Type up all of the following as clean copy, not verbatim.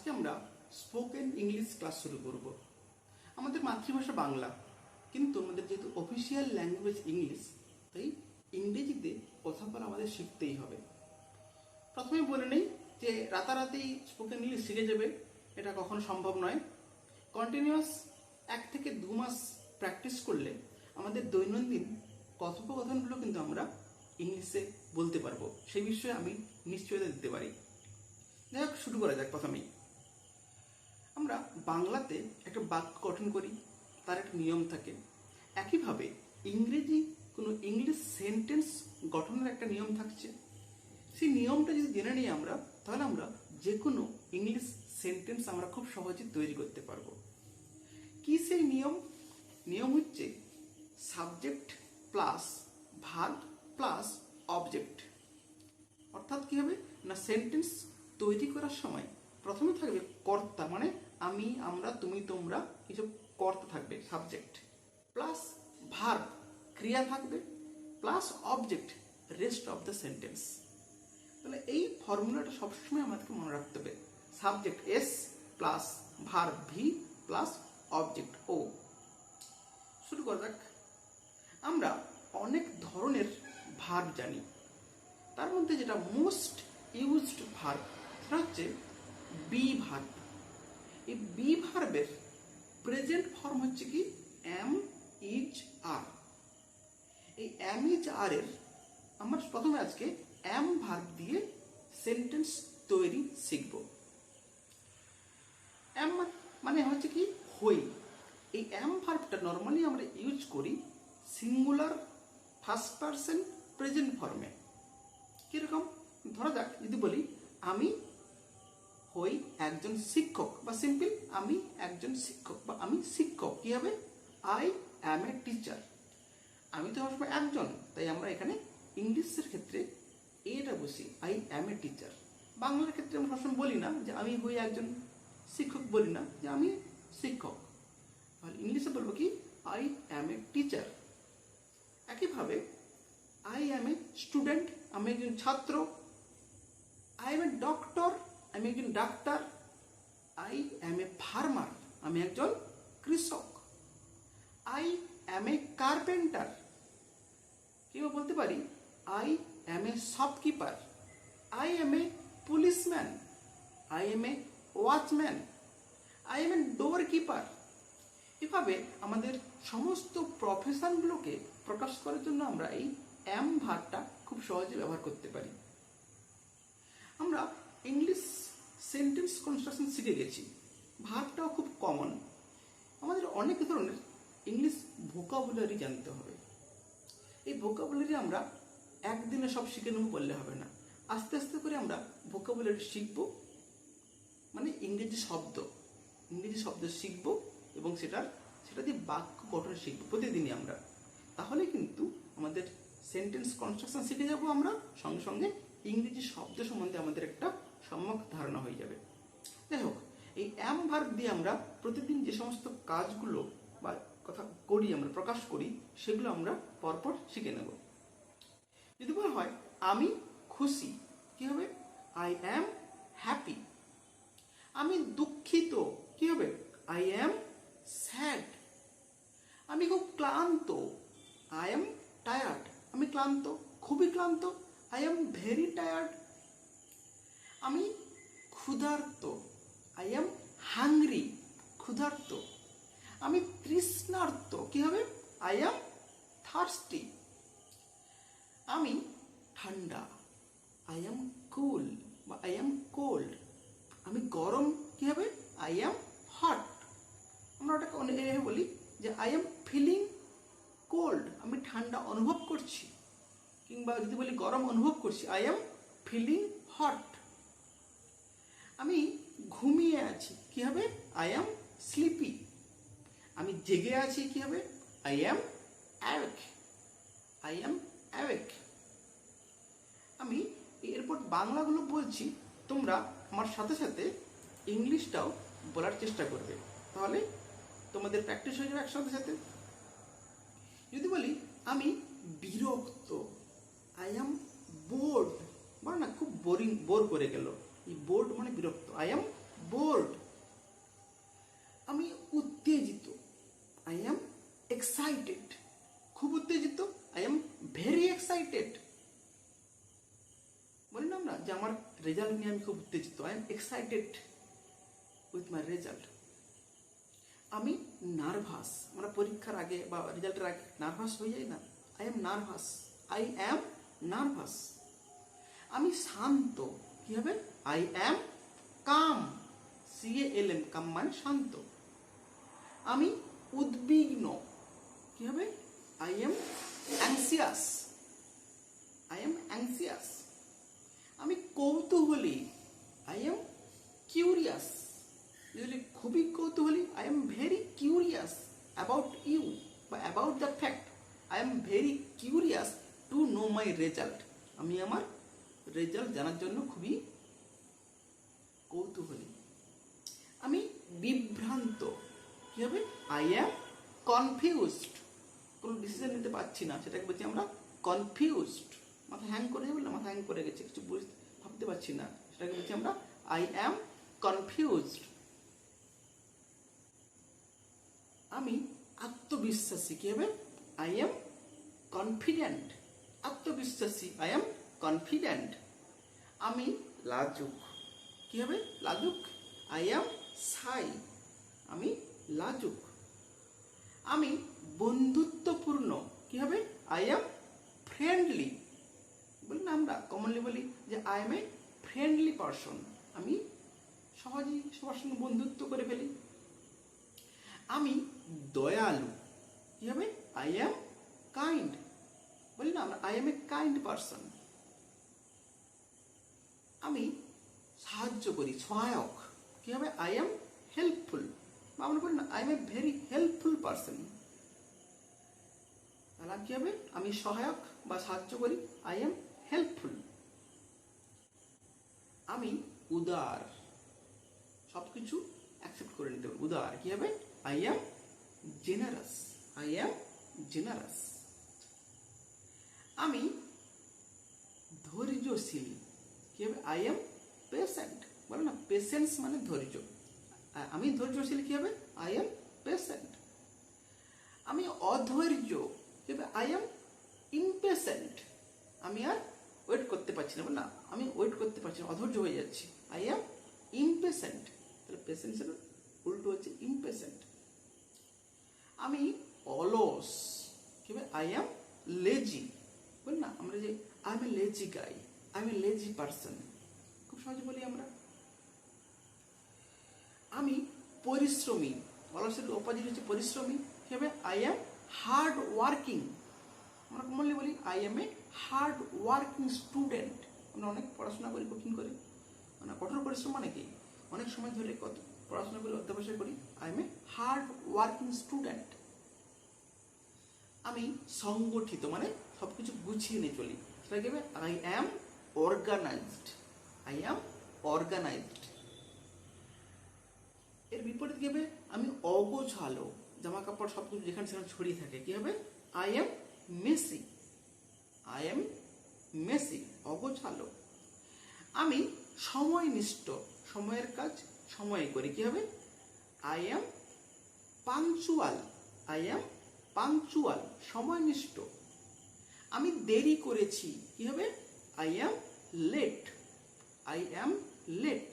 আজকে আমরা spoken English class শুরু করব। আমাদের মাতৃভাষা বাংলা, কিন্তু আমাদের যেহেতু অফিসিয়াল ল্যাঙ্গুয়েজ ইংলিশ, তাই ইংরেজিতে কথা বলা আমাদের শিখতেই হবে। প্রথমে বলে নেই যে রাতারাতি স্পোকেন ইংলিশ শিখে যাবে, এটা কখনো সম্ভব নয়। কন্টিনিউয়াস 1 থেকে 2 মাস প্র্যাকটিস করলে আমাদের দৈনন্দিন কথোপকথনগুলো কিন্তু আমরা ইংলিশে বলতে পারবো, সেই বিষয়ে আমি নিশ্চয়তা দিতে পারি। যাই হোক, শুরু করা যাক। প্রথমেই আমরা বাংলাতে একটা বাক্য গঠন করি, তার একটা নিয়ম থাকে। একইভাবে ইংরেজি কোনো ইংলিশ সেন্টেন্স গঠনের একটা নিয়ম থাকছে। সেই নিয়মটা যদি জেনে নিই আমরা, তাহলে আমরা যে কোনো ইংলিশ সেন্টেন্স আমরা খুব সহজে তৈরি করতে পারবো। কি সেই নিয়ম? নিয়ম হচ্ছে subject plus verb plus object. অর্থাৎ কি হবে না, সেন্টেন্স তৈরি করার সময় প্রথমে থাকবে কর্তা, মানে আমি, আমরা, তুমি, তোমরা, এইসব কর্তা থাকবে, সাবজেক্ট, প্লাস ভার্ব ক্রিয়া থাকবে, plus object rest of the sentence. তাহলে এই ফর্মুলাটা সবসময় আমাদেরকে মনে রাখতে হবে। Subject S plus verb V plus object O. শুরু করা যাক। আমরা অনেক ধরনের ভার্ব জানি, তার মধ্যে যেটা মোস্ট ইউজড ভার্ব সেটা হচ্ছে বি ভার্ব। এই বি ভার্বের প্রেজেন্ট ফর্ম হচ্ছে কি এম ইজ আর। এই এম ইজ আর এর আমরা প্রথমে আজকে এম ভার্ব দিয়ে সেন্টেন্স তৈরি শিখব। এম মানে হচ্ছে কি হই। এই এম ভার্বটা নর্মালি আমরা ইউজ করি সিঙ্গুলার ফার্স্ট পারসন প্রেজেন্ট ফর্মে। কিরকম? ধরা যাক, যদি বলি আমি হই একজন শিক্ষক, বা সিম্পল আমি একজন শিক্ষক, বা আমি শিক্ষক, কি হবে? I am a teacher. আমি তো সবসময় একজন, তাই আমরা এখানে ইংলিশের ক্ষেত্রে এটা বসি, আই অ্যাম এ টিচার। বাংলার ক্ষেত্রে আমরা সবসময় বলি না যে আমি হই একজন শিক্ষক, বলি না যে আমি শিক্ষক। তাহলে ইংলিশে বলবো কি আই অ্যাম এ টিচার। একইভাবে আই অ্যাম এ স্টুডেন্ট, আমি একজন ছাত্র। আই এম এ ডক্টর, আমি একজন doctor. I am a farmer, আমি একজন কৃষক। আই অ্যাম এ কার্পেন্টার, কেউ বলতে পারি I am A shopkeeper. I am A policeman, I M A watchman, I M A door keeper. এভাবে আমাদের সমস্ত প্রফেশনগুলোকে প্রকাশ করার জন্য আমরা এই অ্যাম ভার্বটা খুব সহজে ব্যবহার করতে পারি। আমরা ইংলিশ সেন্টেন্স কনস্ট্রাকশন শিখে গেছি, ভার্বটাও খুব কমন। আমাদের অনেক ধরনের ইংলিশ ভোকাবুলারি জানতে হবে। এই ভোকাবুলারি আমরা একদিনে সব শিখে নেব বললে হবে না, আস্তে আস্তে করে আমরা ভোকাবুলারি শিখব, মানে ইংরেজি শব্দ শিখব, এবং সেটা দিয়ে বাক্য গঠন শিখব প্রতিদিনই আমরা। তাহলে কিন্তু আমাদের সেন্টেন্স কনস্ট্রাকশন শিখে যাব আমরা, সঙ্গে সঙ্গে ইংরেজি শব্দ সম্বন্ধে আমাদের একটা সম্যক ধারণা হয়ে যাবে। যাই হোক, এই অ্যাম ভার্ব দিয়ে আমরা প্রতিদিন যে সমস্ত কাজগুলো বা কথা করি, আমরা প্রকাশ করি, সেগুলো আমরা পরপর শিখে নেব। যদি বলা হয় আমি খুশি, কি হবে? I am happy. আমি দুঃখিত, কি হবে? I am sad. আমি খুব ক্লান্ত, আই অ্যাম টায়ার্ড। আমি ক্লান্ত, খুবই ক্লান্ত, আই অ্যাম ভেরি টায়ার্ড। আমি ক্ষুধার্ত, আই অ্যাম হাংরি, ক্ষুধার্ত। আমি তৃষ্ণার্ত, কি হবে? I am thirsty. আমি ঠান্ডা, আই অ্যাম কুল বা আই অ্যাম কোল্ড। আমি গরম, কি হবে? I am hot. আমরা ওটাকে এভাবে বলি যে আই অ্যাম ফিলিং কোল্ড, আমি ঠান্ডা অনুভব করছি। কিংবা যদি বলি গরম অনুভব করছি, আই অ্যাম ফিলিং হট। আমি ঘুমিয়ে আছি, কি হবে? I am sleepy. আমি জেগে আছি, কি হবে? I am awake, I am awake. আমি এরপর বাংলাগুলো বলছি, তোমরা আমার সাথে সাথে ইংলিশটাও বলার চেষ্টা করবে, তাহলে তোমাদের প্র্যাকটিস হয়ে যাবে একসাথে সাথে। যদি বলি আমি বিরক্ত, আই অ্যাম বোর্ড, মানে না খুব বোর করে গেল, এই বোর্ড মানে বিরক্ত, আই অ্যাম বোর্ড। আমি উত্তেজিত, আই এম এক্সাইটেড। খুব উত্তেজিত, আই এম ভেরি এক্সাইটেড। বলি না আমরা যে আমার রেজাল্ট নিয়ে আমি খুব উত্তেজিত, I am excited with my result. আমি নার্ভাস, আমরা পরীক্ষার আগে বা রেজাল্টের আগে নার্ভাস হয়ে যাই না, I am nervous, I am nervous. আমি শান্ত, কি হবে? আই অ্যাম কাম, CALM, কাম মানে শান্ত। আমি উদ্বিগ্ন, কি হবে? I am anxious, I am anxious. আমি কৌতূহলী, আই এম কিউরিয়াস। যদি খুবই কৌতূহলী, I am very curious about you বা about the fact. I am very curious to know my result. আমি আমার রেজাল্ট জানার জন্য খুবই কৌতূহলী। আমি বিভ্রান্ত, কি হবে? আই অ্যাম কনফিউজড, কোনো ডিসিশন নিতে পারছি না, সেটাকে বলছি আমরা কনফিউজড। মাথা হ্যাং করে যাবে না, মাথা হ্যাং করে গেছে, কিছু ভাবতে পারছি না, সেটাকে বলছি আমরা আই অ্যাম কনফিউজড। আমি আত্মবিশ্বাসী, কি হবে? আই এম কনফিডেন্ট, আত্মবিশ্বাসী, আই এম কনফিডেন্ট। আমি লাজুক, কি হবে? লাজুক, আই এম শাই, আমি লাজুক। আমি বন্ধুত্বপূর্ণ, কি হবে? I M friendly. বলি না আমরা কমনলি বলি যে I M A friendly person, আমি সহজেই সবার সঙ্গে বন্ধুত্ব করে ফেলি। আমি দয়ালু, কি হবে? I M kind. বলি না আমরা I M a kind person. আমি সাহায্য করি, সহায়ক, কি হবে? I M helpful. বা আমরা বলি না I M a very helpful person. তাহলে কি হবে? আমি সহায়ক বা সাহায্য করি, আই এম হেল্পফুল। আমি উদার, সবকিছু অ্যাকসেপ্ট করে নিতে হবে, উদার, কি হবে? I M generous, I am generous. আমি ধৈর্যশীল, কি হবে? I M patient. বলে না পেশেন্স মানে ধৈর্য, আমি ধৈর্যশীল, কি হবে? I M patient. আমি অধৈর্য, কি হবে? I M impatient. আমি আর ওয়েট করতে পারছি না, না আমি ওয়েট করতে পারছি না, অধৈর্য হয়ে যাচ্ছি, আই এম ইমপেশেন্ট। তাহলে পেশেন্সের উল্টো হচ্ছে ইমপেশেন্ট। আমি অলস, কি হবে? I M lazy. বলি না আমরা যে I M A lazy guy, I M A lazy person, খুব সহজে বলি আমরা। আমি পরিশ্রমী, অলসের অপোজিট হচ্ছে পরিশ্রমী, কি হবে? I M hard working. আমরা কমনলি বলি I M A hard working student. আমরা অনেক পড়াশোনা করি কঠিন করে, মানে কঠোর পরিশ্রম মানে কি অনেক সময় ধরে কত পড়াশোনা করে অধ্যবসায় করি, I M A hard working student. আমি সংগঠিত, মানে সবকিছু গুছিয়ে নিয়ে চলি, সেটা কি হবে? I am organised, I am organised. এর বিপরীত কি হবে? আমি অগোছালো, জামা কাপড় সবকিছু যেখানে সেখানে ছড়িয়ে থাকে, কি হবে? I am messy, I am messy, অগোছালো। আমি সময়নিষ্ঠ, সময়ের কাজ সময়ে করি, কি হবে? I am punctual, I am punctual, সময়নিষ্ঠ। আমি দেরি করেছি, কি হবে? I am late, I am late.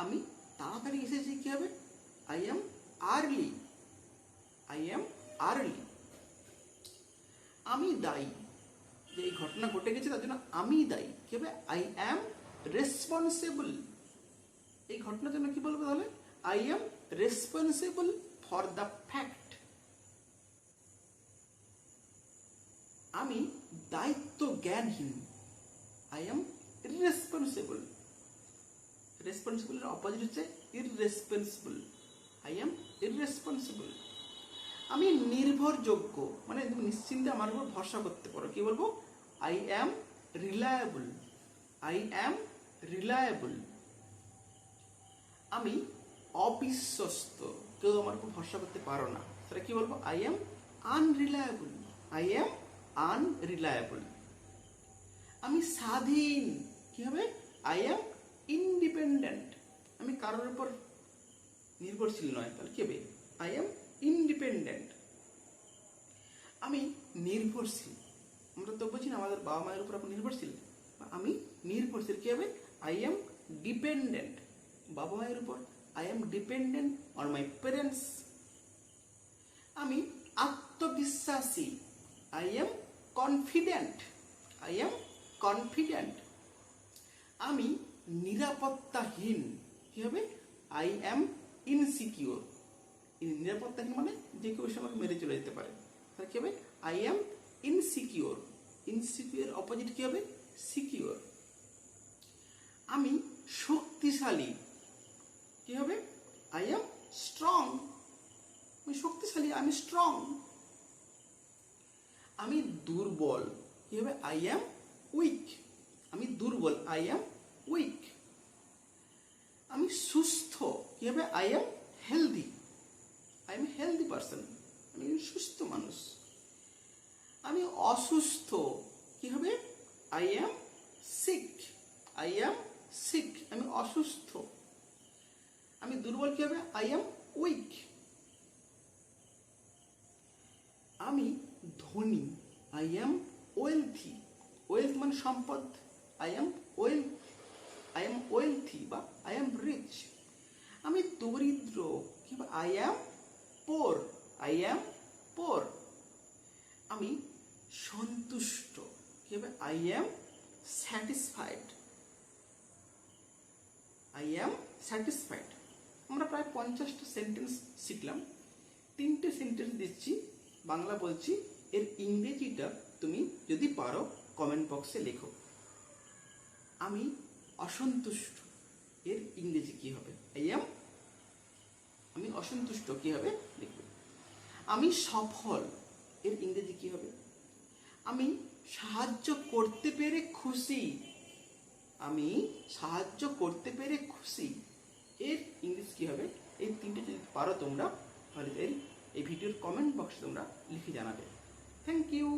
আমি তাড়াতাড়ি এসেছি, কি হবে? I am early, I am early. আমি দায়ী, যে এই ঘটনা ঘটে গেছে তার জন্য আমি দায়ী, কি হবে? I am responsible. এই ঘটনার জন্য কি বলবো তাহলে? I am responsible for the fact. আমি দায়িত্ব জ্ঞানহীন, আই এম ইররেসপন্সিবল। রেসপন্সিবলের অপোজিট হচ্ছে ইররেসপন্সিবল, আই এম ইররেসপন্সিবল। আমি নির্ভরযোগ্য, মানে তুমি নিশ্চিন্তে আমার উপর ভরসা করতে পারো, কি বলবো? I am reliable, I am reliable. আমি অবিশ্বস্ত, কেউ আমার উপর ভরসা করতে পারো না, সেটা কি বলবো? I am unreliable, I am unreliable. আমি স্বাধীন, কি হবে? I am independent. আমি কারোর উপর নির্ভরশীল নয়, তাহলে কি হবে? I M independent. আমি নির্ভরশীল, আমরা তো বলছি না আমাদের বাবা মায়ের উপর আপনি নির্ভরশীল, আমি নির্ভরশীল কি হবে? I M dependent. বাবা মায়ের উপর I am dependent on my parents. আমি আত্মবিশ্বাসী, I am confident, I am confident. আমি নিরাপত্তাহীন, কি হবে? I am insecure. নিরাপত্তাহীন মানে যে কেউ এসে আমাকে মেরে চলে যেতে পারে, তাহলে কি হবে? I am insecure. Insecure opposite কি হবে? সিকিউর। আমি শক্তিশালী, কি হবে? I am strong. আমি শক্তিশালী, আমি স্ট্রং। আমি দুর্বল, কি হবে? I am weak. আমি দুর্বল, আই এম উইক। আমি সুস্থ, কি হবে? I am healthy. I am healthy person, আমি সুস্থ মানুষ। আমি অসুস্থ, কি হবে? I am sick, I am sick. আমি অসুস্থ। আমি দুর্বল, কি হবে? I am weak. আমি ধনী, আই এম ওয়েলথি। ওয়েলথ মানে সম্পদ, I am wealth, I am wealthy বা আই এম রিচ। আমি দরিদ্র, কি হবে? I am poor, I am poor. আমি সন্তুষ্ট, কি হবে? I am satisfied, I am satisfied. আমরা প্রায় 50টা সেন্টেন্স শিখলাম। 3টে সেন্টেন্স দিচ্ছি, বাংলা বলছি, এর ইংরেজিটা তুমি যদি পারো কমেন্ট বক্সে লেখো। আমি অসন্তুষ্ট, এর ইংরেজি কি হবে? আই এম, আমি অসন্তুষ্ট, কি হবে? লিখবে। আমি সফল, এর ইংরেজি কি হবে? আমি সাহায্য করতে পেরে খুশি, আমি সাহায্য করতে পেরে খুশি, এর ইংলিশ কি হবে? এই 3টে যদি পারো তোমরা, তাহলে এই ভিডিওর কমেন্ট বক্সে তোমরা লিখে জানাবে। Thank you.